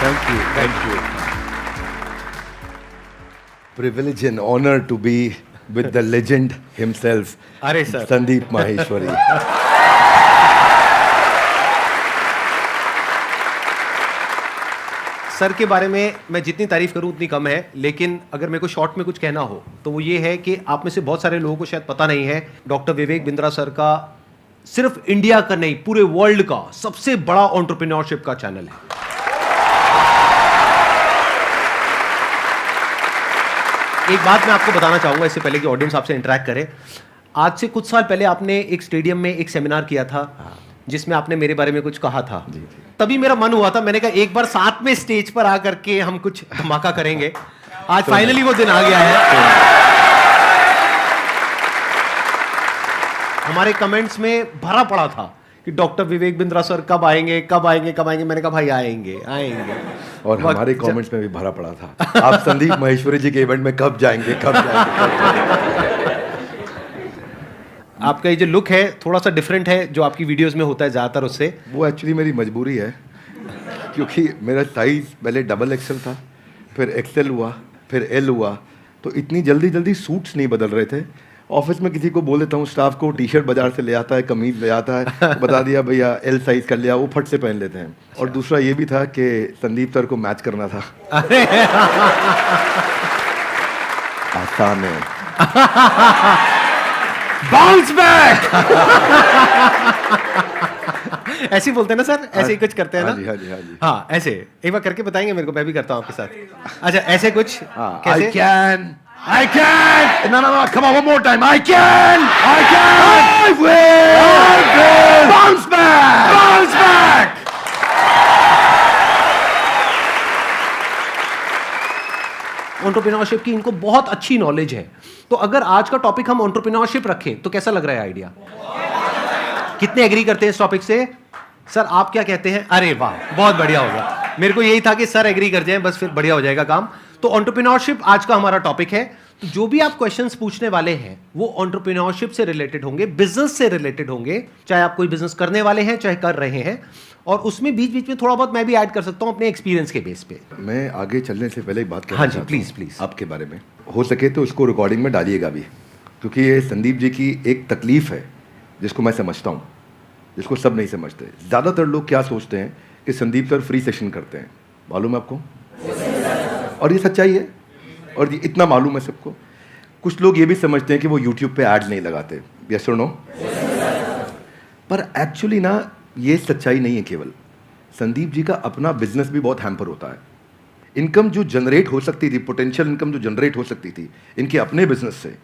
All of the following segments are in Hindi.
Thank you. Thank you. Privilege and honor to be with the legend himself, अरे सर Sandeep Maheshwari. सर के बारे में मैं जितनी तारीफ करूं उतनी कम है, लेकिन अगर मेरे को शॉर्ट में कुछ कहना हो तो वो ये है कि आप में से बहुत सारे लोगों को शायद पता नहीं है, डॉक्टर विवेक बिंद्रा सर का सिर्फ इंडिया का नहीं पूरे वर्ल्ड का सबसे बड़ा एंटरप्रेन्योरशिप का चैनल है। एक बात मैं आपको बताना चाहूंगा इससे पहले कि ऑडियंस आपसे इंटरेक्ट करे। आज से कुछ साल पहले आपने एक स्टेडियम में एक सेमिनार किया था जिसमें आपने मेरे बारे में कुछ कहा था। तभी मेरा मन हुआ था, मैंने कहा एक बार साथ में स्टेज पर आकर के हम कुछ धमाका करेंगे। आज फाइनली वो दिन आ गया है। हमारे कमेंट्स में भरा पड़ा था कि डॉक्टर विवेक बिंद्रा सर कब आएंगे कब आएंगे कब आएंगे। मैंने कहा भाई आएंगे आएंगे। और हमारे कमेंट्स में भी भरा पड़ा था, आप संदीप महेश्वरी जी के इवेंट में कब जाएंगे कब जाएंगे। आपका ये जो लुक है थोड़ा सा डिफरेंट है जो आपकी वीडियोस में होता है ज़्यादातर उससे। वो एक्चुअली मेरी मजबूरी है, क्योंकि मेरा साइज पहले डबल एक्सेल था, फिर एक्सेल हुआ, फिर एल हुआ, तो इतनी जल्दी जल्दी सूट्स नहीं बदल रहे थे। ऑफिस में किसी को बोल देता हूँ, स्टाफ को टी शर्ट बाजार से ले आता है, कमीज ले आता है, बता दिया भैया एल साइज कर लिया, वो फट से पहन लेते हैं। और दूसरा ये भी था कि संदीप सर को मैच करना था। आसान है। Bounce back. ऐसे ही बोलते हैं ना सर, ऐसे ही कुछ करते हैं ना। हाँ जी, हाँ जी, हाँ जी। हाँ ऐसे एक बार करके बताएंगे मेरे को, मैं भी करता हूँ आपके साथ। अच्छा ऐसे कुछ कैसे? I can! No, come on, one more time. I can! I will! Bounce back! Bounce back! Entrepreneurship की इनको बहुत अच्छी नॉलेज है। तो अगर आज का टॉपिक हम एंटरप्रेन्योरशिप रखें तो कैसा लग रहा है आइडिया? कितने एग्री करते हैं इस टॉपिक से? सर आप क्या कहते हैं? अरे वाह बहुत बढ़िया होगा। मेरे को यही था कि सर एग्री कर जाएं, बस फिर बढ़िया हो जाएगा काम। तो एंटरप्रेन्योरशिप आज का हमारा टॉपिक है। तो जो भी आप क्वेश्चंस पूछने वाले हैं वो एंटरप्रेन्योरशिप से रिलेटेड होंगे, बिजनेस से रिलेटेड होंगे, चाहे आप कोई बिजनेस करने वाले हैं चाहे कर रहे हैं। और उसमें बीच बीच में थोड़ा बहुत मैं भी ऐड कर सकता हूं अपने एक्सपीरियंस के बेस पे। मैं आगे चलने से पहले एक बात कहना हाँ जी, चाहता प्लीज हूं प्लीज। आपके बारे में, हो सके तो इसको रिकॉर्डिंग में डालिएगा भी, क्योंकि ये संदीप जी की एक तकलीफ है जिसको मैं समझता हूँ, जिसको सब नहीं समझते। ज़्यादातर लोग क्या सोचते हैं कि संदीप सर फ्री सेशन करते हैं, मालूम है आपको? और ये सच्चाई है, और ये इतना मालूम है सबको। कुछ लोग ये भी समझते हैं कि वो यूट्यूब पे ऐड नहीं लगाते, यस और नो? पर एक्चुअली ना ये सच्चाई नहीं है। केवल संदीप जी का अपना बिजनेस भी बहुत हैम्पर होता है। इनकम जो जनरेट हो सकती थी, पोटेंशियल इनकम जो जनरेट हो सकती थी इनके अपने बिजनेस से,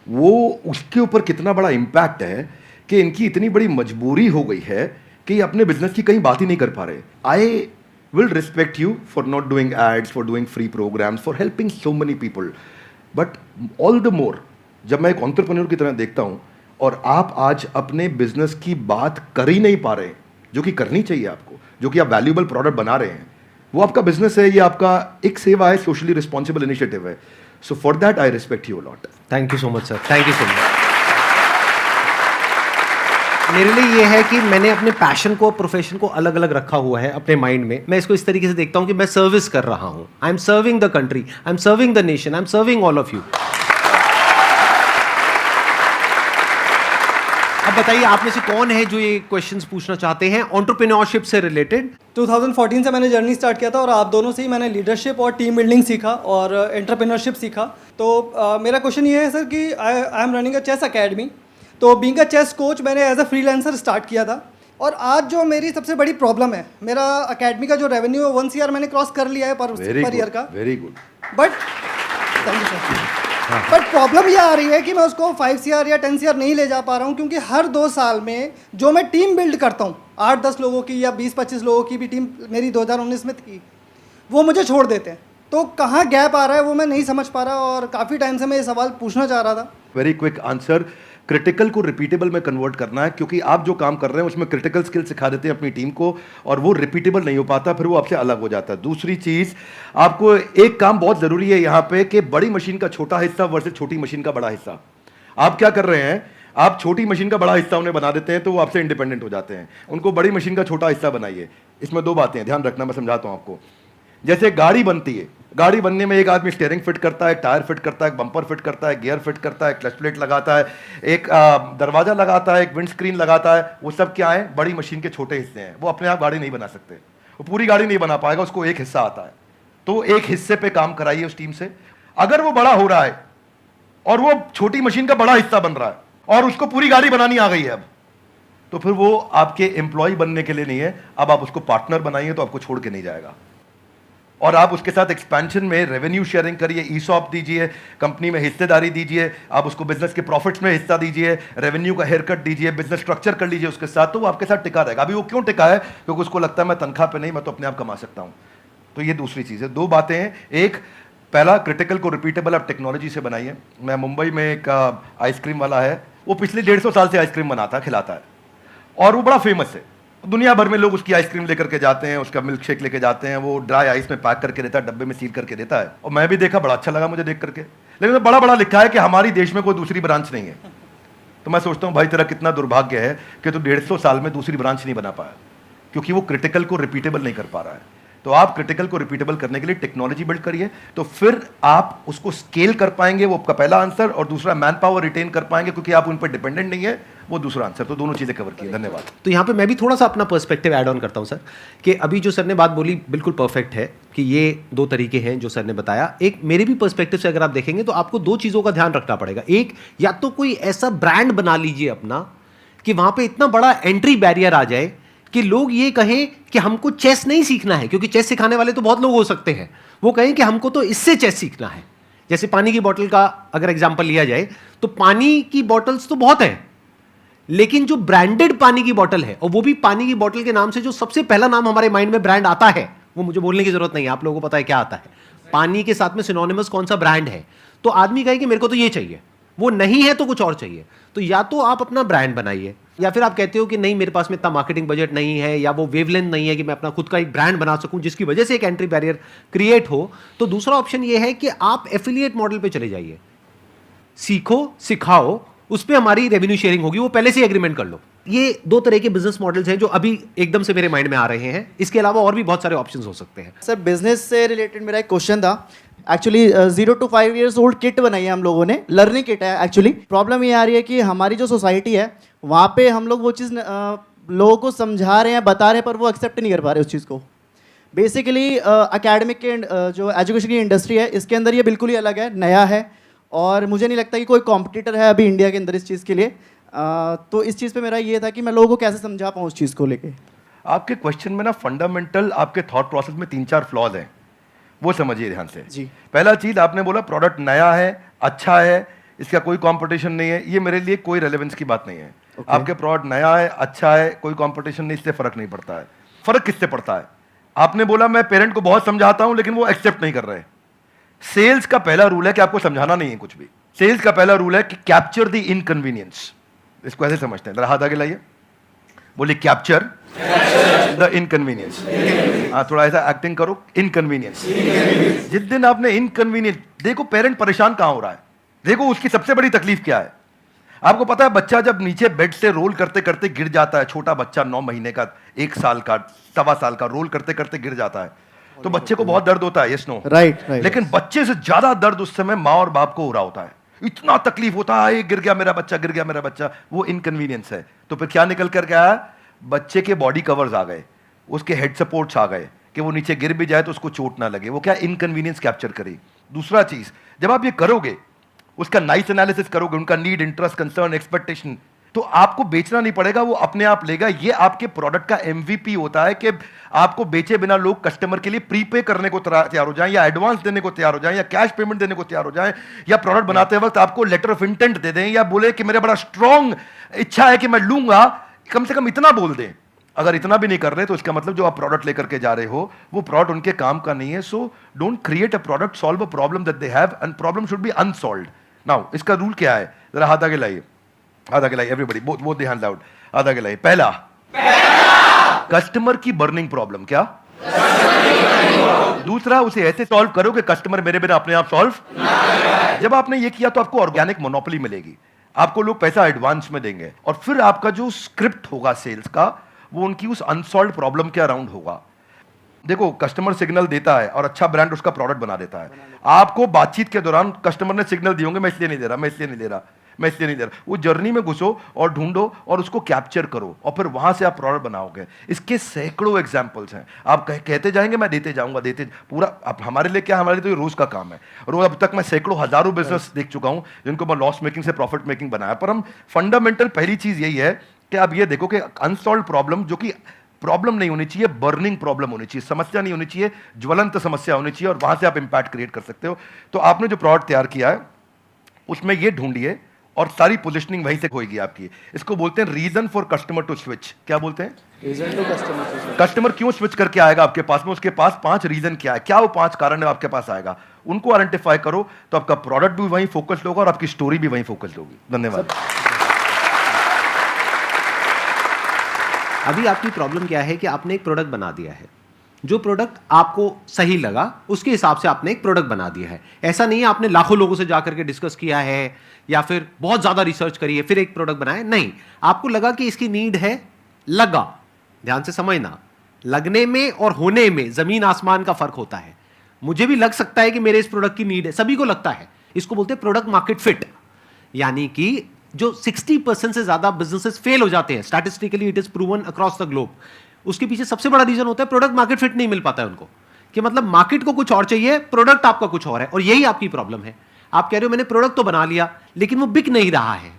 वो उसके ऊपर कितना बड़ा इम्पैक्ट है कि इनकी इतनी बड़ी मजबूरी हो गई है कि ये अपने बिजनेस की कहीं बात ही नहीं कर पा रहे। आई will respect you for not doing ads, for doing free programs, for helping so many people. But all the more, जब मैं एक entrepreneur की तरह देखता हूँ और आप आज अपने बिजनेस की बात कर ही नहीं पा रहे हैं, जो कि करनी चाहिए आपको, जो कि आप वैल्यूएबल प्रोडक्ट बना रहे हैं, वो आपका बिजनेस है, ये आपका एक सेवा है, सोशली रिस्पॉन्सिबल इनिशिएटिव है। So for that I respect you a lot. Thank you so much sir, thank you so much. मेरे लिए ये है कि मैंने अपने पैशन को, प्रोफेशन को अलग अलग रखा हुआ है अपने माइंड में। मैं इसको इस तरीके से देखता हूं कि मैं सर्विस कर रहा हूं। I am serving the country, I am serving the nation, I am serving all of you. अब बताइए आप में से कौन है जो ये क्वेश्चंस पूछना चाहते हैं एंटरप्रेन्योरशिप से रिलेटेड? 2014 से मैंने जर्नी स्टार्ट किया था और आप दोनों से ही मैंने लीडरशिप और टीम बिल्डिंग सीखा और एंटरप्रेन्योरशिप सीखा। तो मेरा क्वेश्चन ये है सर कि I am running a chess academy. तो बीइंग अ चेस कोच मैंने एज अ फ्रीलांसर स्टार्ट किया था, और आज जो मेरी सबसे बड़ी प्रॉब्लम है, मेरा अकेडमी का जो रेवेन्यू है 1 CR मैंने क्रॉस कर लिया है पर ईयर का। Very good. But thank you sir. But problem ये आ रही है कि मैं उसको 5 CR या 10 CR नहीं ले जा पा रहा हूँ, क्योंकि हर 2 साल में जो मैं टीम बिल्ड करता हूँ, 8-10 लोगों की या 20-25 लोगों की भी टीम मेरी 2019 में थी, वो मुझे छोड़ देते हैं। तो कहाँ गैप आ रहा है वो मैं नहीं समझ पा रहा, और काफ़ी टाइम से मैं ये सवाल पूछना चाह रहा था। वेरी क्विक आंसर, क्रिटिकल को रिपीटेबल में कन्वर्ट करना है, क्योंकि आप जो काम कर रहे हैं उसमें क्रिटिकल स्किल सिखा देते हैं अपनी टीम को, और वो रिपीटेबल नहीं हो पाता, फिर वो आपसे अलग हो जाता है। दूसरी चीज, आपको एक काम बहुत जरूरी है यहाँ पे कि बड़ी मशीन का छोटा हिस्सा वर्सेस छोटी मशीन का बड़ा हिस्सा। आप क्या कर रहे हैं, आप छोटी मशीन का बड़ा हिस्सा उन्हें बना देते हैं तो वो आपसे इंडिपेंडेंट हो जाते हैं। उनको बड़ी मशीन का छोटा हिस्सा बनाइए। इसमें 2 बातें हैं, ध्यान रखना, मैं समझाता हूँ आपको। जैसे गाड़ी बनती है, गाड़ी बनने में एक आदमी स्टीयरिंग फिट करता है, टायर फिट करता है, बम्पर फिट करता है, गियर फिट करता है, क्लच प्लेट लगाता है, एक दरवाजा लगाता है, एक विंड स्क्रीन लगाता है। वो सब क्या है? बड़ी मशीन के छोटे हिस्से हैं। वो अपने आप गाड़ी नहीं बना सकते, वो पूरी गाड़ी नहीं बना पाएगा, उसको एक हिस्सा आता है। तो एक हिस्से पे काम कराइए उस टीम से। अगर वो बड़ा हो रहा है और वो छोटी मशीन का बड़ा हिस्सा बन रहा है और उसको पूरी गाड़ी बनानी आ गई है अब, तो फिर वो आपके एम्प्लॉय बनने के लिए नहीं है। अब आप उसको पार्टनर बनाइए तो आपको छोड़ के नहीं जाएगा। और आप उसके साथ एक्सपेंशन में रेवेन्यू शेयरिंग करिए, ईसॉप दीजिए, कंपनी में हिस्सेदारी दीजिए, आप उसको बिजनेस के प्रॉफिट्स में हिस्सा दीजिए, रेवेन्यू का हेयर कट दीजिए, बिजनेस स्ट्रक्चर कर लीजिए उसके साथ, तो वो आपके साथ टिका रहेगा। अभी वो क्यों टिका है? क्योंकि उसको लगता है मैं तनख्वाह पे नहीं, मैं तो अपने आप कमा सकता हूँ। तो ये दूसरी चीज़ है। दो बातें हैं। एक, पहला, क्रिटिकल को रिपीटेबल आप टेक्नोलॉजी से बनाइए। मैं मुंबई में एक आइसक्रीम वाला है, वो पिछले 150 साल से आइसक्रीम बनाता है, खिलाता है, और वो बड़ा फेमस है। दुनिया भर में लोग उसकी आइसक्रीम लेकर के जाते हैं, उसका मिल्क शेक लेके जाते हैं, वो ड्राई आइस में पैक करके देता है, डब्बे में सील करके देता है। और मैं भी देखा, बड़ा अच्छा लगा मुझे देख करके। लेकिन बड़ा बड़ा लिखा है कि हमारी देश में कोई दूसरी ब्रांच नहीं है। तो मैं सोचता हूँ भाई तेरा कितना दुर्भाग्य है कि तू 150 साल में दूसरी ब्रांच नहीं बना पाया, क्योंकि वो क्रिटिकल को रिपीटेबल नहीं कर पा रहा है। तो आप क्रिटिकल को रिपीटेबल करने के लिए टेक्नोलॉजी बिल्ड करिए, तो फिर आप उसको स्केल कर पाएंगे। वो आपका पहला आंसर। और दूसरा, मैन पावर रिटेन कर पाएंगे, क्योंकि आप उन पर डिपेंडेंट नहीं है, वो दूसरा आंसर। तो दोनों चीजें कवर की। धन्यवाद। तो यहाँ पे मैं भी थोड़ा सा अपना पर्सपेक्टिव ऐड ऑन करता हूँ सर, कि अभी जो सर ने बात बोली बिल्कुल परफेक्ट है कि ये दो तरीके हैं जो सर ने बताया। एक मेरे भी पर्सपेक्टिव से अगर आप देखेंगे तो आपको दो चीज़ों का ध्यान रखना पड़ेगा। एक, या तो कोई ऐसा ब्रांड बना लीजिए अपना कि वहाँ पे इतना बड़ा एंट्री बैरियर आ जाए कि लोग ये कहें कि हमको चेस नहीं सीखना है, क्योंकि चेस सिखाने वाले तो बहुत लोग हो सकते हैं, वो कहें कि हमको तो इससे चेस सीखना है। जैसे पानी की बोतल का अगर एग्जांपल लिया जाए तो पानी की बोतल्स तो बहुत हैं, लेकिन जो ब्रांडेड पानी की बोतल है, और वो भी पानी की बोतल के नाम से जो सबसे पहला नाम हमारे माइंड में ब्रांड आता है, वो मुझे बोलने की जरूरत नहीं है, आप लोगों को पता है क्या आता है। पानी के साथ में सिनोनिमस कौन सा ब्रांड है, तो आदमी कहे कि मेरे को तो ये चाहिए, वो नहीं है तो कुछ और चाहिए। तो या तो आप अपना ब्रांड बनाइए, या फिर आप कहते हो कि नहीं मेरे पास में इतना मार्केटिंग बजट नहीं है, या वो वेवलेंथ नहीं है कि मैं अपना खुद का एक ब्रांड बना सकूं जिसकी वजह से एक एंट्री बैरियर क्रिएट हो, तो दूसरा ऑप्शन ये है कि आप एफिलिएट मॉडल पे चले जाइए। सीखो, सिखाओ, उस पर हमारी रेवेन्यू शेयरिंग होगी, वो पहले से एग्रीमेंट कर लो। ये दो तरह के बिजनेस मॉडल्स हैं जो अभी एकदम से मेरे माइंड में आ रहे हैं। इसके अलावा और भी बहुत सारे ऑप्शंस हो सकते हैं। सर, बिजनेस से रिलेटेड मेरा एक क्वेश्चन था। Actually 0 to 5 years old kit बनाई है हम लोगों ने, लर्निंग किट है। एक्चुअली प्रॉब्लम ये आ रही है कि हमारी जो सोसाइटी है वहाँ पे हम लोग वो चीज़ लोगों को समझा रहे हैं, बता रहे हैं, पर वो एक्सेप्ट नहीं कर पा रहे उस चीज़ को। बेसिकली एकेडमिक के जो एजुकेशन की इंडस्ट्री है, इसके अंदर ये बिल्कुल ही अलग है, नया है, और मुझे नहीं लगता कि कोई कॉम्पिटिटर है अभी इंडिया के अंदर इस चीज़ के लिए। तो इस चीज़ पे मेरा ये था कि मैं लोगों को कैसे समझा पाऊँ उस चीज़ को लेके। आपके क्वेश्चन में ना फंडामेंटल आपके थॉट प्रोसेस में 3-4 फ्लॉज हैं, वो समझिए ध्यान से जी। पहला चीज, आपने बोला प्रोडक्ट नया है, अच्छा है, इसका कोई कंपटीशन नहीं है। ये मेरे लिए कोई रेलेवेंस की बात नहीं है। आपके प्रोडक्ट नया है, अच्छा है, कोई कंपटीशन नहीं, इससे फर्क नहीं पड़ता है। फर्क किससे पड़ता है? आपने बोला मैं पेरेंट को बहुत समझाता हूं लेकिन वो एक्सेप्ट नहीं कर रहे। सेल्स का पहला रूल है कि आपको समझाना नहीं है कुछ भी। सेल्स का पहला रूल है कि कैप्चर द इनकन्वीनियंस। इसको ऐसे समझते हैं, जरा हाथ आगे लाइए, बोलिए कैप्चर द इनकन्वीनियंस। हाँ, थोड़ा ऐसा एक्टिंग करो, इनकन्वीनियंस। जिस दिन आपने इनकन्वीनियंस, देखो पेरेंट परेशान कहां हो रहा है, देखो उसकी सबसे बड़ी तकलीफ क्या है। आपको पता है बच्चा जब नीचे बेड से रोल करते करते गिर जाता है, छोटा बच्चा 9 महीने का, 1 साल का, 1.25 साल का, रोल करते करते गिर जाता है, तो बच्चे को बहुत दर्द होता है, यस नो? राइट। लेकिन बच्चे से ज्यादा दर्द उस समय माँ और बाप को हो रहा होता है। इतना तकलीफ होता है, गिर गया मेरा बच्चा, गिर गया मेरा बच्चा, वो इनकन्वीनियंस है। तो फिर क्या निकल कर गया? बच्चे के बॉडी कवर्स आ गए, उसके हेड सपोर्ट्स आ गए कि वो नीचे गिर भी जाए तो उसको चोट ना लगे। वो क्या इनकन्वीनियंस कैप्चर करी। दूसरा चीज, जब आप ये करोगे, उसका नाइस एनालिसिस करोगे, उनका नीड, इंटरेस्ट, कंसर्न, एक्सपेक्टेशन, तो आपको बेचना नहीं पड़ेगा, वो अपने आप लेगा। ये आपके प्रोडक्ट का एमवीपी होता है कि आपको बेचे बिना लोग कस्टमर के लिए प्रीपे करने को तैयार हो जाएं, या एडवांस देने को तैयार हो जाएं, या कैश पेमेंट देने को तैयार हो जाएं, या प्रोडक्ट बनाते वक्त आपको लेटर ऑफ इंटेंट दे दें, या बोले कि मेरा बड़ा स्ट्रॉन्ग इच्छा है कि मैं लूंगा, कम से कम इतना बोल दें। अगर इतना भी नहीं कर रहे तो इसका मतलब जो आप प्रोडक्ट लेकर के जा रहे हो वो प्रोडक्ट उनके काम का नहीं है। So don't create a product, solve a problem that they have, and problem should be unsolved. Now इसका रूल क्या है, जरा हाथ आगे लाइए, हाथ आगे लाइए, everybody both the hands out, हाथ आगे लाइए। पहला, कस्टमर की बर्निंग प्रॉब्लम। क्या? दूसरा, उसे ऐसे सॉल्व करो कि कस्टमर मेरे बिना अपने आप सॉल्व। जब आपने ये किया तो आपको ऑर्गेनिक मोनोपोली मिलेगी, आपको लोग पैसा एडवांस में देंगे, और फिर आपका जो स्क्रिप्ट होगा सेल्स का, वो उनकी उस अनसॉल्व प्रॉब्लम के अराउंड होगा। देखो, कस्टमर सिग्नल देता है और अच्छा ब्रांड उसका प्रोडक्ट बना देता है। आपको बातचीत के दौरान कस्टमर ने सिग्नल दिए होंगे, मैं इसलिए नहीं दे रहा, मैं इसलिए नहीं दे रहा, मैं इसलिए नहीं दे रहा। वो जर्नी में घुसो और ढूंढो और उसको कैप्चर करो और फिर वहां से आप प्रोडक्ट बनाओगे। इसके सैकड़ों एग्जांपल्स हैं। आप कहते जाएंगे, मैं देते जाऊंगा, देते पूरा। अब हमारे लिए क्या, हमारे लिए तो ये रोज का काम है। रोज अब तक मैं सैकड़ों हजारों बिजनेस देख चुका हूं जिनको मैं लॉस मेकिंग से प्रॉफिट मेकिंग बनाया। पर हम फंडामेंटल पहली चीज यही है कि आप ये देखो कि अनसॉल्व प्रॉब्लम, जो कि प्रॉब्लम नहीं होनी चाहिए, बर्निंग प्रॉब्लम होनी चाहिए, समस्या नहीं होनी चाहिए, ज्वलंत समस्या होनी चाहिए, और वहां से आप इंपैक्ट क्रिएट कर सकते हो। तो आपने जो प्रोडक्ट तैयार किया है उसमें ये ढूंढिए और सारी पोजीशनिंग वहीं से होगी आपकी। इसको बोलते हैं reason for customer to switch. क्या बोलते हैं? Reason to customer. कस्टमर क्यों स्विच करके आएगा आपके पास में, उसके पास 5 रीजन क्या है, क्या वो 5 कारण है आपके पास आएगा, उनको आइडेंटिफाई करो तो आपका प्रोडक्ट भी वहीं फोकस्ड होगा और आपकी स्टोरी भी वहीं फोकस्ड होगी। धन्यवाद। अभी आपकी प्रॉब्लम क्या है कि आपने एक प्रोडक्ट बना दिया है, जो प्रोडक्ट आपको सही लगा उसके हिसाब से आपने एक प्रोडक्ट बना दिया है। ऐसा नहीं है आपने लाखों लोगों से जाकर के डिस्कस किया है या फिर बहुत ज्यादा रिसर्च करी है फिर एक प्रोडक्ट बनाया, नहीं। आपको लगा कि इसकी नीड है, लगा। ध्यान से समझना, लगने में और होने में जमीन आसमान का फर्क होता है। मुझे भी लग सकता है कि मेरे इस प्रोडक्ट की नीड है, सभी को लगता है। इसको बोलते हैं प्रोडक्ट मार्केट फिट। यानी कि जो 60% से ज्यादा बिजनेसेस फेल हो जाते हैं, statistically it is proven across the globe, उसके पीछे सबसे बड़ा रीजन होता है प्रोडक्ट मार्केट फिट नहीं मिल पाता है उनको। कि मतलब मार्केट को कुछ और चाहिए, प्रोडक्ट आपका कुछ और है, और यही आपकी प्रॉब्लम है। आप कह रहे हो मैंने प्रोडक्ट तो बना लिया लेकिन वो बिक नहीं रहा है।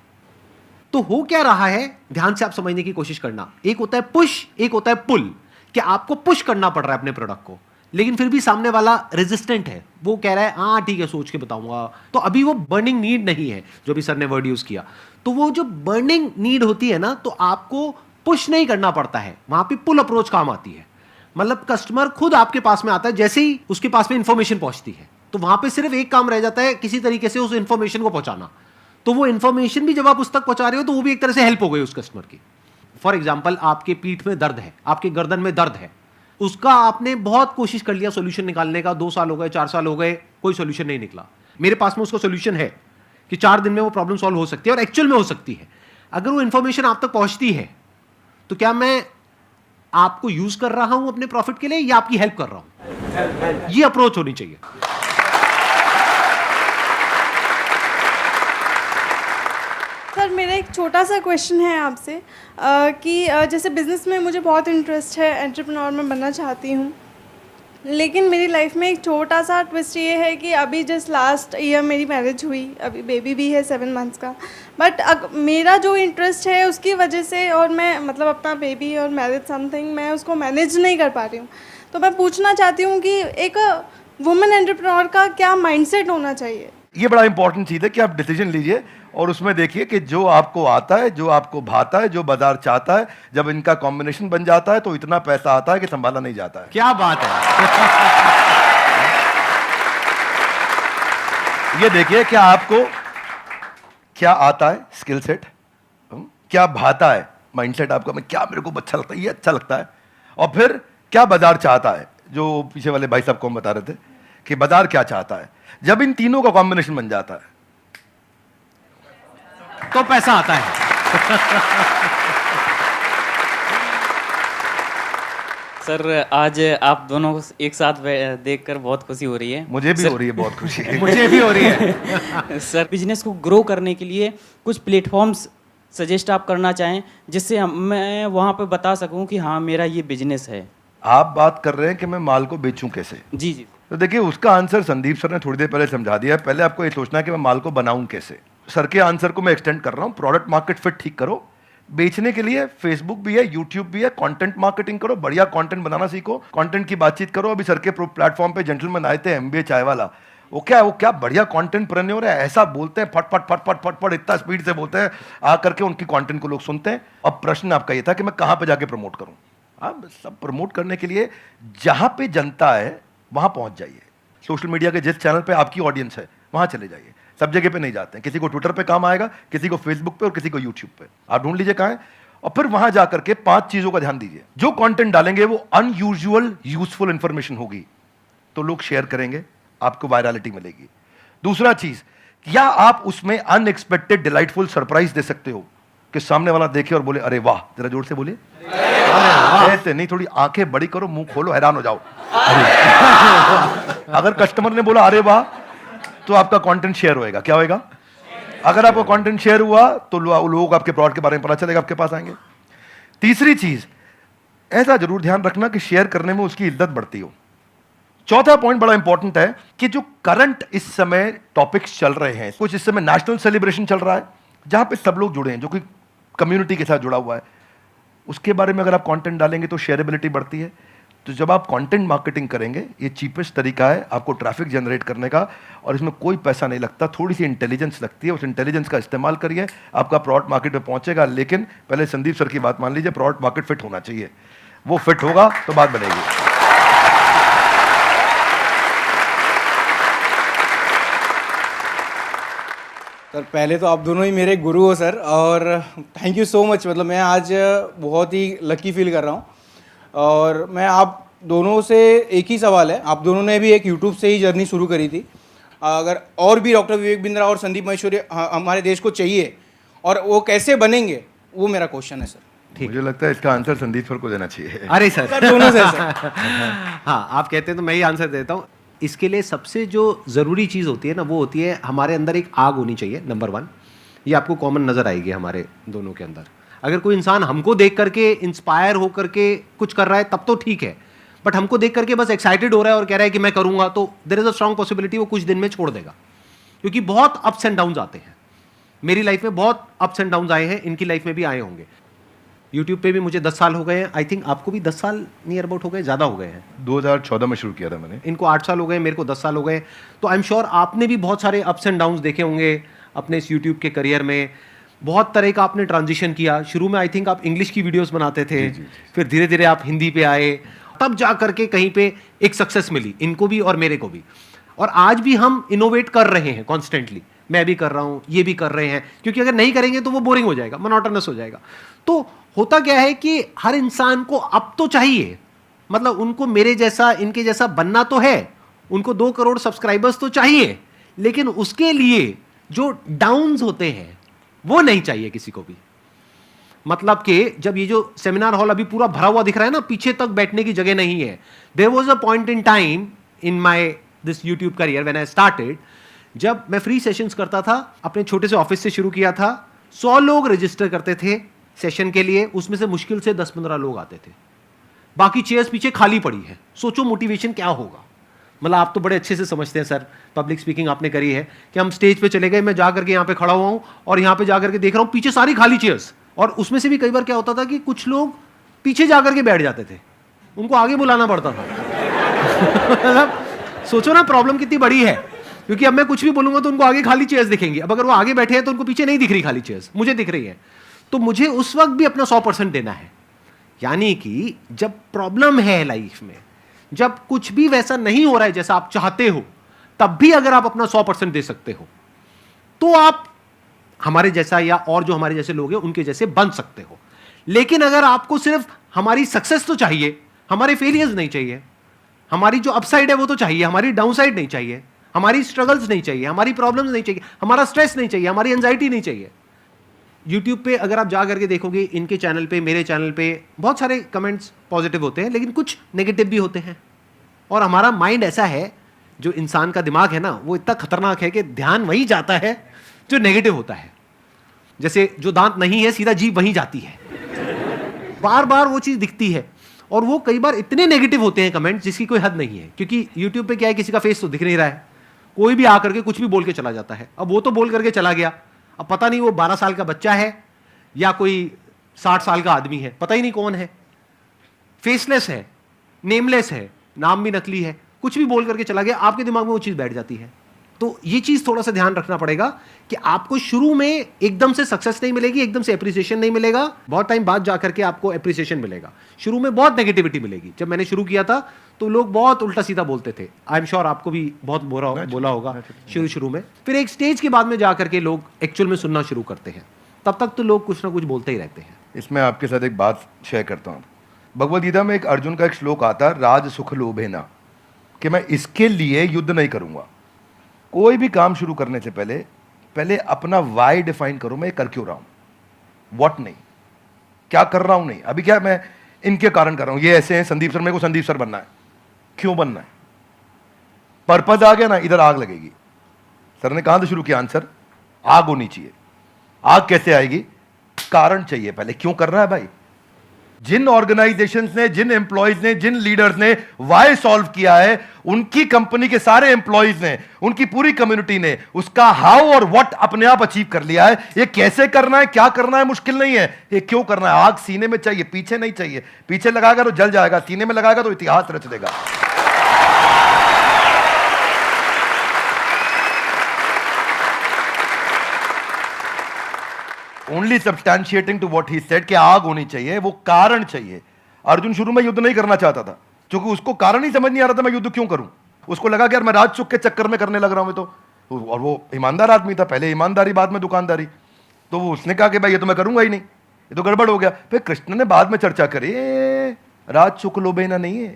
तो हो क्या रहा है, ध्यान से आप समझने की कोशिश करना। एक होता है पुश, एक होता है पुल। कि आपको पुश करना पड़ रहा है अपने प्रोडक्ट को, लेकिन फिर भी सामने वाला रेजिस्टेंट है, वो कह रहा है हाँ ठीक है सोच के बताऊंगा। तो अभी वो बर्निंग नीड नहीं है, जो भी सर ने वर्ड यूज किया। तो वो जो बर्निंग नीड होती है ना, तो आपको पुश नहीं करना पड़ता है, वहां पे पुल अप्रोच काम आती है। मतलब कस्टमर खुद आपके पास में आता है, जैसे ही उसके पास में इंफॉर्मेशन पहुंचती है तो वहां पे सिर्फ एक काम रह जाता है, किसी तरीके से उस इंफॉर्मेशन को पहुंचाना। तो वो इंफॉर्मेशन भी जब आप उस तक पहुंचा रहे हो तो वो भी एक तरह से हेल्प हो गई उस कस्टमर की। फॉर एग्जाम्पल, आपके पीठ में दर्द है, आपके गर्दन में दर्द है, उसका आपने बहुत कोशिश कर लिया सोल्यूशन निकालने का, 2 साल हो गए, 4 साल हो गए, कोई सोल्यूशन नहीं निकला। मेरे पास में उसका सोल्यूशन है कि 4 दिन में वो प्रॉब्लम सॉल्व हो सकती है, और एक्चुअल में हो सकती है। अगर वो इंफॉर्मेशन आप तक पहुंचती है तो क्या मैं आपको यूज कर रहा हूं अपने प्रॉफिट के लिए या आपकी हेल्प कर रहा हूं? ये अप्रोच होनी चाहिए। सर मेरा एक छोटा सा क्वेश्चन है आपसे कि जैसे बिज़नेस में मुझे बहुत इंटरेस्ट है, एंटरप्रेन्योर में बनना चाहती हूँ, लेकिन मेरी लाइफ में एक छोटा सा ट्विस्ट ये है कि अभी जस्ट लास्ट ईयर मेरी मैरिज हुई, अभी बेबी भी है 7 मंथ्स का। बट मेरा जो इंटरेस्ट है उसकी वजह से, और मैं मतलब अपना बेबी और मैरिज समथिंग, मैं उसको मैनेज नहीं कर पा रही हूँ। तो मैं पूछना चाहती हूँ कि एक वुमेन एंटरप्रेन्योर का क्या माइंडसेट होना चाहिए? ये बड़ा इंपॉर्टेंट चीज है कि आप डिसीजन लीजिए और उसमें देखिए कि जो आपको आता है, जो आपको भाता है, जो बाजार चाहता है, जब इनका कॉम्बिनेशन बन जाता है तो इतना पैसा आता है कि संभाला नहीं जाता है। क्या बात है। ये देखिए क्या आपको क्या आता है, स्किल सेट, क्या भाता है, माइंडसेट आपका, मैं क्या, मेरे को अच्छा लगता है, ये अच्छा लगता है, और फिर क्या बाजार चाहता है, जो पीछे वाले भाई साहब को हम बता रहे थे कि बाजार क्या चाहता है। जब इन तीनों का कॉम्बिनेशन बन जाता है तो पैसा आता है। सर आज आप दोनों को एक साथ देखकर बहुत खुशी हो रही है। मुझे भी हो रही है बहुत खुशी। मुझे भी हो रही है। सर बिजनेस को ग्रो करने के लिए कुछ प्लेटफॉर्म्स सजेस्ट आप करना चाहें जिससे मैं वहाँ पे बता सकूँ कि हाँ मेरा ये बिजनेस है। आप बात कर रहे हैं कि मैं माल को बेचूं कैसे? जी जी। तो देखिए उसका आंसर संदीप सर ने थोड़ी देर पहले समझा दिया है। पहले आपको ये सोचना है कि मैं माल को बनाऊं कैसे। सर के आंसर को मैं एक्सटेंड कर रहा हूं, प्रोडक्ट मार्केट फिट ठीक करो। बेचने के लिए फेसबुक भी है, यूट्यूब भी है, कंटेंट मार्केटिंग करो, बढ़िया कंटेंट बनाना सीखो, कंटेंट की बातचीत करो। अभी सर के प्लेटफॉर्म पे जेंटलमैन आए थे, MBA चाय वाला, वो क्या बढ़िया कंटेंट प्रेन्योर है, ऐसा बोलते हैं फट फट फट फट फट फट इतना स्पीड से बोलते हैं, आ करके उनकी कंटेंट को लोग सुनते हैं। अब प्रश्न आपका ये था कि मैं कहाँ पे जाके प्रमोट करूँ। आप सब प्रमोट करने के लिए जहाँ पे जनता है वहाँ पहुँच जाइए। सोशल मीडिया के जिस चैनल पे आपकी ऑडियंस है वहाँ चले जाइए। सब जगह पे नहीं जाते हैं, किसी को ट्विटर पे काम आएगा, किसी को फेसबुक पे और किसी को यूट्यूब पे। आप ढूंढ लीजिए कहाँ है और फिर वहां जाकर के 5 चीजों का ध्यान दीजिए। जो कंटेंट डालेंगे वो अनयूजुअल यूजफुल इंफॉर्मेशन होगी तो लोग शेयर करेंगे, आपको वायरलिटी मिलेगी। दूसरा चीज, क्या आप उसमें अनएक्सपेक्टेड डिलाइटफुल सरप्राइज दे सकते हो कि सामने वाला देखे और बोले अरे वाह, जरा जोर से बोलिए, ऐसे नहीं, थोड़ी आंखें बड़ी करो, मुंह खोलो, हैरान हो जाओ। अगर कस्टमर ने बोला अरे वाह, तो आपका कंटेंट शेयर होएगा। क्या होएगा? अगर आपका कंटेंट शेयर हुआ तो लोग आपके प्रोडक्ट के बारे में पता चलेगा, आपके पास आएंगे। तीसरी चीज, ऐसा जरूर ध्यान रखना कि शेयर करने में उसकी इज्जत बढ़ती हो। चौथा पॉइंट बड़ा इंपॉर्टेंट है कि जो करंट इस समय टॉपिक्स चल रहे हैं, कुछ इस समय नेशनल सेलिब्रेशन चल रहा है जहां पे सब लोग जुड़े हैं, जो कि कम्युनिटी के साथ जुड़ा हुआ है, उसके बारे में अगर आप कंटेंट डालेंगे तो शेयरेबिलिटी बढ़ती है। तो जब आप कंटेंट मार्केटिंग करेंगे, ये चीपेस्ट तरीका है आपको ट्रैफिक जनरेट करने का, और इसमें कोई पैसा नहीं लगता, थोड़ी सी इंटेलिजेंस लगती है। उस इंटेलिजेंस का इस्तेमाल करिए, आपका प्रोडक्ट मार्केट में पहुंचेगा। लेकिन पहले संदीप सर की बात मान लीजिए, प्रोडक्ट मार्केट फिट होना चाहिए। वो फिट होगा तो बात बनेगी। सर पहले तो आप दोनों ही मेरे गुरु हो सर, और थैंक यू सो मच। मतलब मैं आज बहुत ही लकी फील कर रहा हूँ। और मैं आप दोनों से एक ही सवाल है, आप दोनों ने भी एक यूट्यूब से ही जर्नी शुरू करी थी, अगर और भी डॉक्टर विवेक बिंद्रा और संदीप महेश्वरी हमारे देश को चाहिए, और वो कैसे बनेंगे, वो मेरा क्वेश्चन है सर। मुझे लगता है इसका आंसर संदीप सर को देना चाहिए। अरे सर दोनों से सर। हाँ, आप कहते हैं तो मैं ही आंसर देता हूँ। इसके लिए सबसे जो ज़रूरी चीज़ होती है ना, वो होती है हमारे अंदर एक आग होनी चाहिए। नंबर 1, ये आपको कॉमन नज़र आएगी हमारे दोनों के अंदर। अगर कोई इंसान हमको देख करके इंस्पायर हो करके कुछ कर रहा है तब तो ठीक है, बट हमको देख करके बस एक्साइटेड हो रहा है और कह रहा है कि मैं करूँगा, तो there is a strong possibility वो कुछ दिन में छोड़ देगा, क्योंकि बहुत अप्स एंड डाउन्स आते हैं। मेरी लाइफ में बहुत अप्स एंड डाउन्स आए हैं, इनकी लाइफ में भी आए होंगे। यूट्यूब पे भी मुझे 10 साल हो गए हैं, आई थिंक आपको भी 10 साल नियर अबाउट हो गए, ज़्यादा हो गए हैं। 2014 में शुरू किया था मैंने। इनको 8 साल हो गए, मेरे को 10 साल हो गए। तो आई एम श्योर आपने भी बहुत सारे अप्स एंड डाउन्स देखे होंगे अपने इस यूट्यूब के करियर में। बहुत तरह का आपने ट्रांजिशन किया। शुरू में आई थिंक आप इंग्लिश की वीडियोस बनाते थे, फिर धीरे धीरे आप हिंदी पे आए, तब जा करके कहीं पे एक सक्सेस मिली इनको भी और मेरे को भी। और आज भी हम इनोवेट कर रहे हैं कॉन्स्टेंटली, मैं भी कर रहा हूँ, ये भी कर रहे हैं, क्योंकि अगर नहीं करेंगे तो वो बोरिंग हो जाएगा, मोनोटोनस हो जाएगा। तो होता क्या है कि हर इंसान को अब तो चाहिए, मतलब उनको मेरे जैसा, इनके जैसा बनना तो है, उनको 2 करोड़ सब्सक्राइबर्स तो चाहिए, लेकिन उसके लिए जो डाउन्स होते हैं वो नहीं चाहिए किसी को भी। मतलब कि जब ये जो सेमिनार हॉल अभी पूरा भरा हुआ दिख रहा है ना, पीछे तक बैठने की जगह नहीं है। There was a point in time in my this YouTube career when I started, जब मैं फ्री सेशंस करता था, अपने छोटे से ऑफिस से शुरू किया था, 100 लोग रजिस्टर करते थे सेशन के लिए, उसमें से मुश्किल से 10-15 लोग आते थे, बाकी चेयर्स पीछे खाली पड़ी है। सोचो मोटिवेशन क्या होगा। मतलब आप तो बड़े अच्छे से समझते हैं सर, पब्लिक स्पीकिंग आपने करी है, कि हम स्टेज पे चले गए, मैं जा करके यहाँ पे खड़ा हुआ हूँ और यहाँ पे जा करके देख रहा हूँ पीछे सारी खाली चेयर्स, और उसमें से भी कई बार क्या होता था कि कुछ लोग पीछे जा करके बैठ जाते थे, उनको आगे बुलाना पड़ता था। मतलब सोचो ना प्रॉब्लम कितनी बड़ी है, क्योंकि अब मैं कुछ भी बोलूंगा तो उनको आगे खाली चेयर्स दिखेंगी। अब अगर वो आगे बैठे हैं तो उनको पीछे नहीं दिख रही खाली चेयर्स, मुझे दिख रही है। तो मुझे उस वक्त भी अपना 100% देना है। यानी कि जब प्रॉब्लम है लाइफ में, जब कुछ भी वैसा नहीं हो रहा है जैसा आप चाहते हो, तब भी अगर आप अपना 100% दे सकते हो तो आप हमारे जैसा या और जो हमारे जैसे लोग हैं उनके जैसे बन सकते हो। लेकिन अगर आपको सिर्फ हमारी सक्सेस तो चाहिए, हमारे फेलियर्स नहीं चाहिए, हमारी जो अपसाइड है वो तो चाहिए, हमारी डाउनसाइड नहीं चाहिए, हमारी स्ट्रगल्स नहीं चाहिए, हमारी प्रॉब्लम्स नहीं चाहिए, हमारा स्ट्रेस नहीं चाहिए, हमारी एंजाइटी नहीं चाहिए। यूट्यूब पे अगर आप जा करके देखोगे, इनके चैनल पे, मेरे चैनल पे बहुत सारे कमेंट्स पॉजिटिव होते हैं, लेकिन कुछ नेगेटिव भी होते हैं। और हमारा माइंड ऐसा है, जो इंसान का दिमाग है ना, वो इतना खतरनाक है कि ध्यान वहीं जाता है जो नेगेटिव होता है। जैसे जो दांत नहीं है, सीधा जीभ वहीं जाती है, बार बार वो चीज़ दिखती है। और वो कई बार इतने नेगेटिव होते हैं कमेंट जिसकी कोई हद नहीं है, क्योंकि यूट्यूब पे क्या है, किसी का फेस तो दिख नहीं रहा है, कोई भी आकर के कुछ भी बोल के चला जाता है। अब वो तो बोल करके चला गया, अब पता नहीं वो 12 साल का बच्चा है या कोई 60 साल का आदमी है, पता ही नहीं कौन है, फेसलेस है, नेमलेस है, नाम भी नकली है, कुछ भी बोल करके चला गया, आपके दिमाग में वो चीज़ बैठ जाती है। तो ये चीज़ थोड़ा सा ध्यान रखना पड़ेगा कि आपको शुरू में एकदम से सक्सेस नहीं मिलेगी, एकदम से एप्रिसिएशन नहीं मिलेगा, बहुत टाइम बाद जाकर के आपको एप्रिसिएशन मिलेगा। शुरू में बहुत नेगेटिविटी मिलेगी। जब मैंने शुरू किया था तो लोग बहुत उल्टा सीधा बोलते थे, आई एम श्योर आपको भी बहुत बोला होगा शुरू में। फिर एक स्टेज के बाद में जाकर के लोग एक्चुअल में सुनना शुरू करते हैं, तब तक तो लोग कुछ ना कुछ बोलते ही रहते हैं। इसमें आपके साथ एक बात शेयर करता हूँ। भगवद गीता में एक अर्जुन का एक श्लोक आता है, राज सुख लोभे ना, कि मैं इसके लिए युद्ध नहीं करूंगा। कोई भी काम शुरू करने से पहले अपना वाई डिफाइन करो, मैं कर क्यों रहा हूं, व्हाट नहीं, क्या कर रहा हूं नहीं। अभी क्या मैं इनके कारण कर रहा हूं, ये ऐसे हैं संदीप सर, मेरे को संदीप सर बनना है, क्यों बनना है? पर्पज आ गया ना, इधर आग लगेगी। सर ने कहां से शुरू किया आंसर? आग होनी चाहिए। आग कैसे आएगी? कारण चाहिए पहले, क्यों कर रहा है भाई? जिन ऑर्गेनाइजेशंस ने, जिन एम्प्लॉयज ने, जिन लीडर्स ने वाई सॉल्व किया है, उनकी कंपनी के सारे एम्प्लॉयज ने, उनकी पूरी कम्युनिटी ने उसका हाउ और व्हाट अपने आप अचीव कर लिया है। ये कैसे करना है, क्या करना है, मुश्किल नहीं है, ये क्यों करना है। आग सीने में चाहिए, पीछे नहीं चाहिए। पीछे लगाएगा तो जल जाएगा, सीने में लगाएगा तो इतिहास रच देगा। Only substantiating to what he said कि आग होनी चाहिए, वो कारण चाहिए। अर्जुन शुरू में युद्ध नहीं करना चाहता था क्योंकि उसको कारण ही समझ नहीं आ रहा था मैं युद्ध क्यों करूं। उसको लगा कि यार मैं राजचुक के चक्कर में करने लग रहा हूं और वो ईमानदार आदमी था, पहले ईमानदारी बाद में दुकानदारी। तो वो उसने कहा कि भाई ये तो मैं करूंगा ही नहीं, ये तो गड़बड़ हो गया। फिर कृष्ण ने बाद में चर्चा करी, राजचुक लोभेना नहीं है,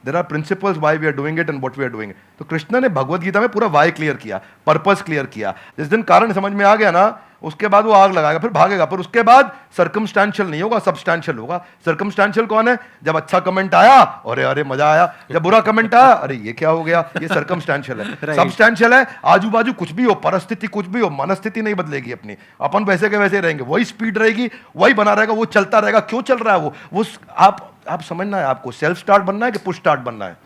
there are principles why we are doing it and what we are doing. तो कृष्ण ने भगवत गीता में पूरा व्हाई क्लियर किया, पर्पस क्लियर किया। जिस दिन कारण समझ में आ गया ना, उसके बाद वो आग लगाएगा, फिर भागेगा। पर उसके बाद सर्कमस्टेंशियल नहीं होगा, सब्सटेंशियल होगा। सर्कमस्टेंशियल कौन है? जब अच्छा कमेंट आया, अरे अरे मजा आया। जब बुरा कमेंट आया, अरे ये क्या हो गया, ये सर्कमस्टेंशियल है। सब्सटेंशियल है, आजू बाजू कुछ भी हो, परिस्थिति कुछ भी हो, मनस्थिति नहीं बदलेगी अपनी, अपन वैसे के वैसे रहेंगे, वही स्पीड रहेगी, वही बना रहेगा, वो चलता रहेगा। क्यों चल रहा है वो आप समझना है आपको। सेल्फ स्टार्ट बनना है कि पुश स्टार्ट बनना है?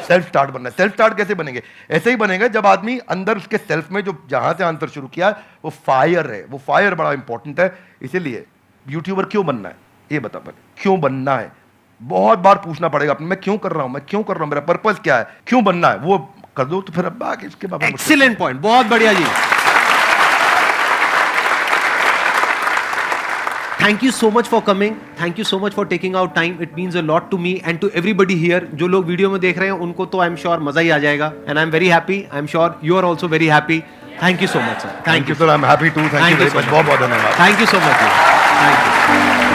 सेल्फ स्टार्ट बनना है। सेल्फ स्टार्ट कैसे बनेंगे? ऐसे ही बनेगा जब आदमी अंदर उसके सेल्फ में जो जहां से आंसर शुरू किया है वो फायर है। वो फायर बड़ा इंपॉर्टेंट है। इसीलिए यूट्यूबर क्यों बनना है ये बता पहले, क्यों बनना है? बहुत बार पूछना पड़ेगा अपने, मैं क्यों कर रहा हूं, मैं क्यों कर रहा हूं, मेरा पर्पस क्या है, क्यों बनना है, वो कर दो तो फिर बाकी इसके बाद। एक्सीलेंट पॉइंट, बहुत बढ़िया जी। Thank you so much for coming. Thank you so much for taking out time. It means a lot to me and to everybody here. जो लोग वीडियो में देख रहे हैं उनको तो I'm sure मजा ही आ जाएगा. And I'm very happy. I'm sure you are also very happy. Thank you so much, sir. Thank you, sir. I'm happy too. Thank you very much. बहुत बहुत धन्यवाद. Thank you so much. Thank you.